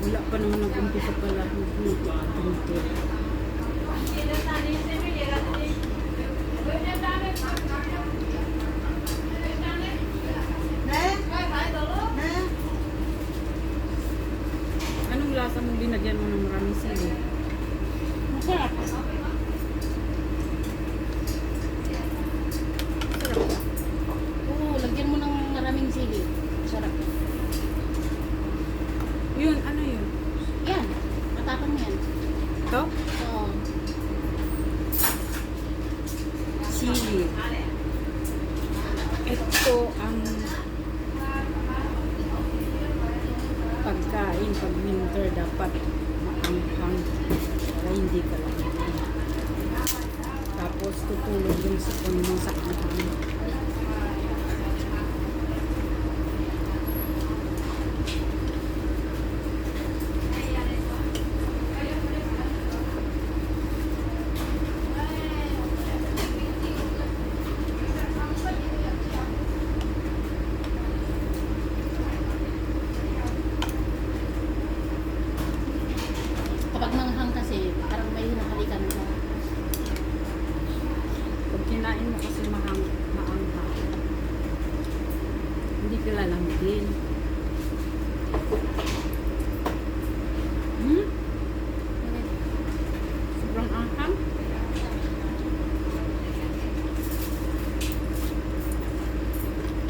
Wala pa naman nag-umpisa pala. Nag-umpisa. Anong lasa mong binagyan mo ng maraming sili? Masarap. Sarap ba? Oo, lagyan mo ng maraming sili. Masarap. Yun, ano yun? Yan. Matapang yan. Ito? Oo. Sili. Ito ang pagkain pag winter dapat maanghang para hindi ka lang. Tapos tutulog yung sipon mo sa anghang. Kapag manghang kasi, parang may hinahalikan ka. Pag kinain mo kasi maanghang, hindi ka lalambin. Sobrang anghang.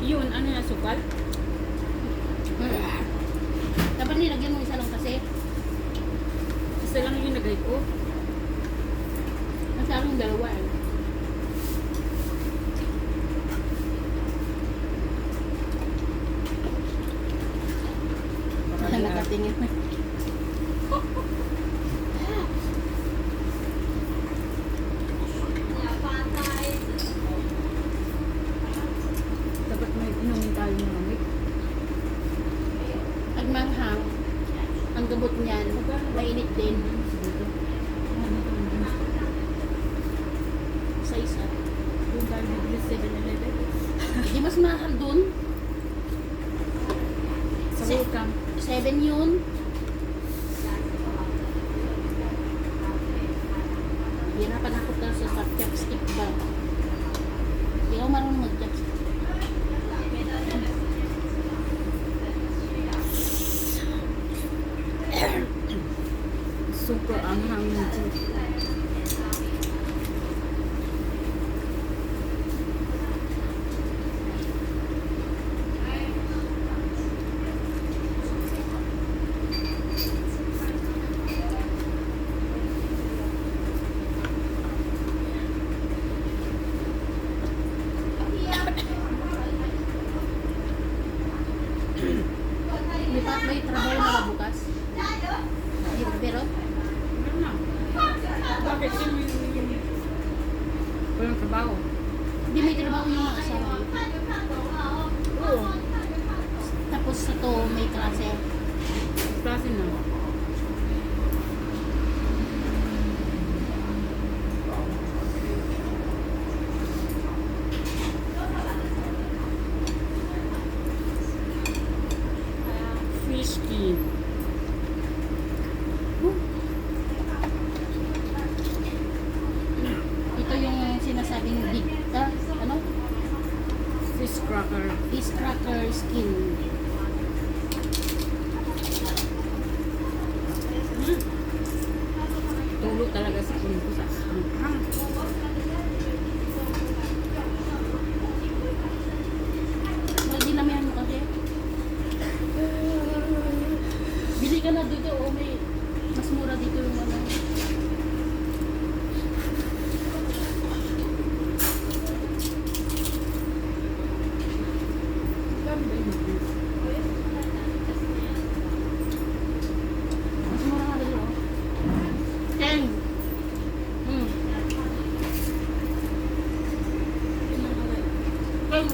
Yun, ano na sukal? Dapat nilagyan mo isa lang kasi. Isa lang yung nagay ko. Masyadong dalawa eh. Para Nakatingin na. dapat may inumin tayo ng lamig. Pag manghang, ang gamot niyan, mainit din. Sa isa. Doon tayo bibili 7-Eleven. Hindi mas mahal dun. Sa Si- Welcome. 7 yun. Hirapan ako daw sa chopstick ba. Hindi ako marunong mag-chopstick. Super anghang yung May trabaho na ba bukas? Pero, Ano na? Bakit yun yung walang trabaho? hindi may trabaho yung mga asawa. Oo. Tapos ito, may klase. Klase na. Fish skin. Ito yung sinasabing big, ano? Fish cracker. Fish cracker skin. Tulo talaga sa puno ko sa anghang. May dinamihan mo kasi. Bili ka na dito o may mas mura dito yung ano. Mas mura nga dito. 10. Hmm. 10.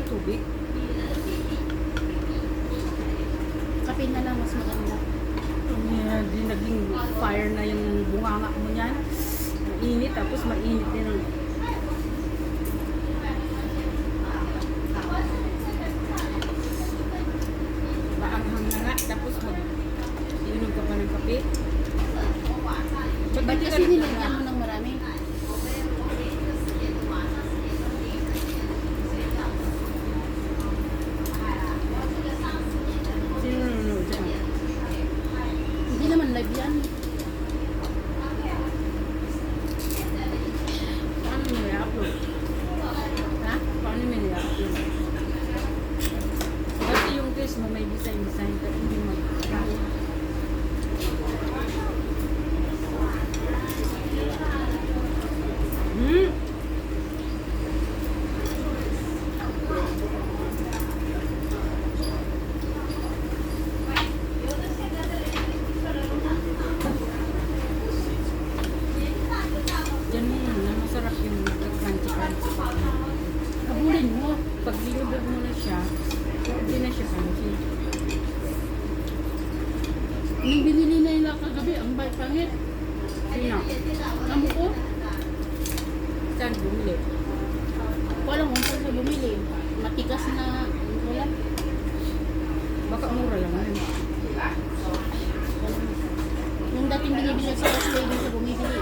tubig. Kape na lang mas maganda. Di naging fire na yung bunganga mo niyan. Mainit, tapos mainit din ang... Maanghang na nga, tapos mag-inom ka pa ng kape. Ba't kasi nilagyan mo ng marami? Sino nanonood dyan? Hindi naman live yan. Paano mo i-upload? Ha? Paano mo i-upload? Kasi yung case mo may design pero hindi mo Hmm? Yan mo na masarap yung nagka-crunchy-crunchy pa. Habulin mo. Pag linubog mo na siya, hindi na siya crunchy. Nung binili na nila kagabi, ang pangit. Sino? Amo ko, Saan bumili? walang kung saan sa bumili. Matigas na, wala. Baka mura lang yun. Nung dating binibili sa First Lady sa bumibili.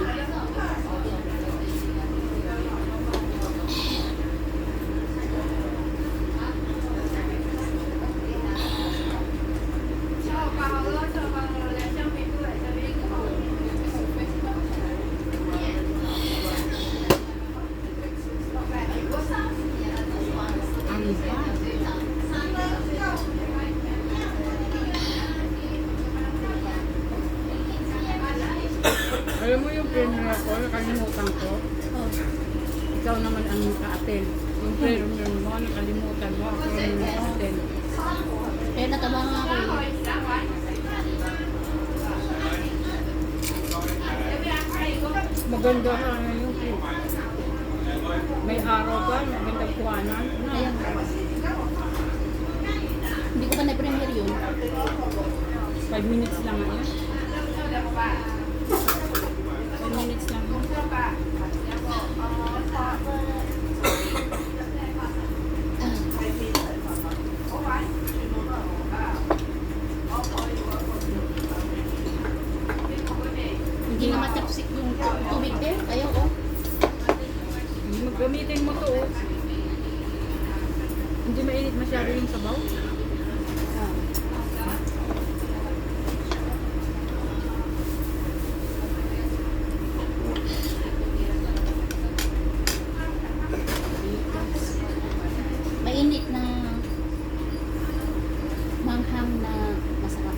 Ang iba. Alam mo yung premiere ko, nakalimutan ko. Oh. Ikaw naman ang ka-attend. Yung premiere mo, nakalimutan mo. Ako yung ka-attend. Kaya nataba nga ako eh. Maganda ka na yung may araw pa, magandang kuhanan. Ayan. Hindi ko pa na-premiere yun. 5 minutes lang nga yan. 5 minutes lang. Hindi na matapsik yung tubig eh. Ayaw ko. Hindi gamitin mo to. Oh. Hindi mainit masyado yung sabaw. Mainit na manghang na masarap.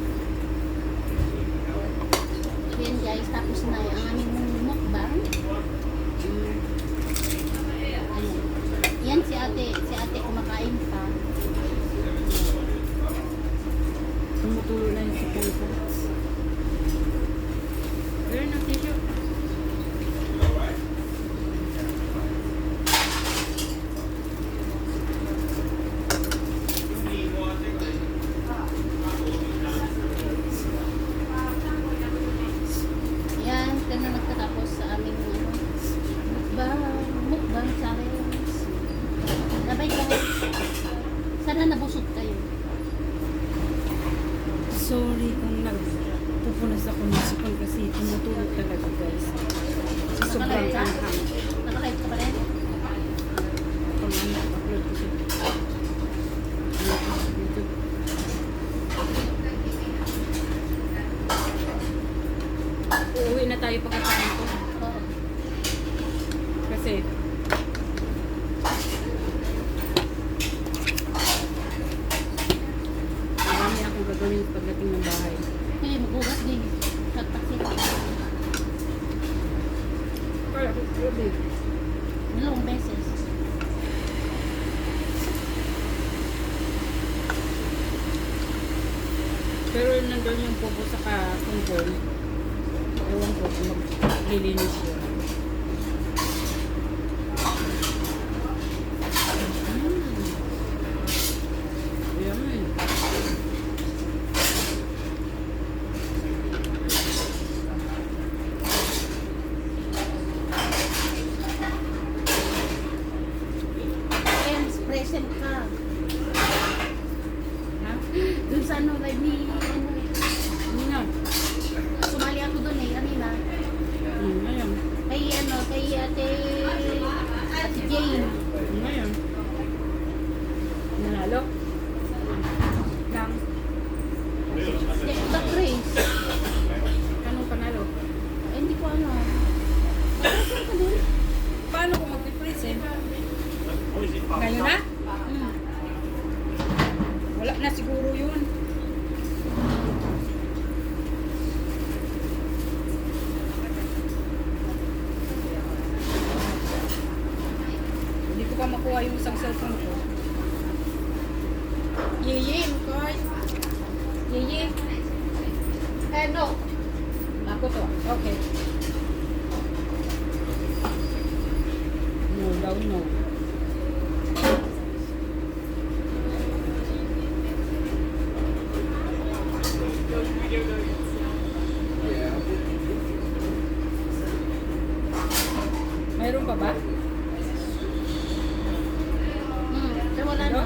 Yan guys, tapos na ang aming mukbang. Ayan. Yan si ate kumakain pa. Tumutulo na yung sikay ko. Pero ng tissue. Yan, ganun nagtatapos sa aming mukbang challenge. Bye guys. Sana nabusog kayo. Sorry kung nagpupunas ako ng sipon kasi tumutulog talaga guys. Sa sobrang Nakalive ka? anghang. Nakalive ka pa rin? Kung ano, upload ko siya. YouTube. Uuwi na tayo pagkakain ko. Oo. Kasi marami akong gagawin pagdating ng bahay. Hindi, maghugas din. Nagtaksit. Kaya ko pwede. Dalawang beses. Pero nandun yung pupo sa katungkol. Ewan ko kung maglilinis yun. mag-present ka. Ha? Dun sa ano, live ni, ano, Ano na? sumali ako dun eh, kanina. Ngayon. Kay ano, kay ate Jane. Ngayon. Nanalo? Lang. The Grace. Anong panalo? Ay, hindi ko ano. Mag-present ka dun. Paano kung mag-present? Ngayon na? Hmm. Wala na siguro yun. Hindi ko pa makuha yung isang cellphone ko. Yeye, Mikoy. Yeye. No. Ako to. Okay. No daw, no. Mayroon pa ba? Pero wala na.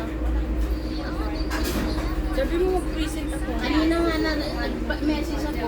Sabi mo mag-present ako. Kanina nga na, nag-message ako.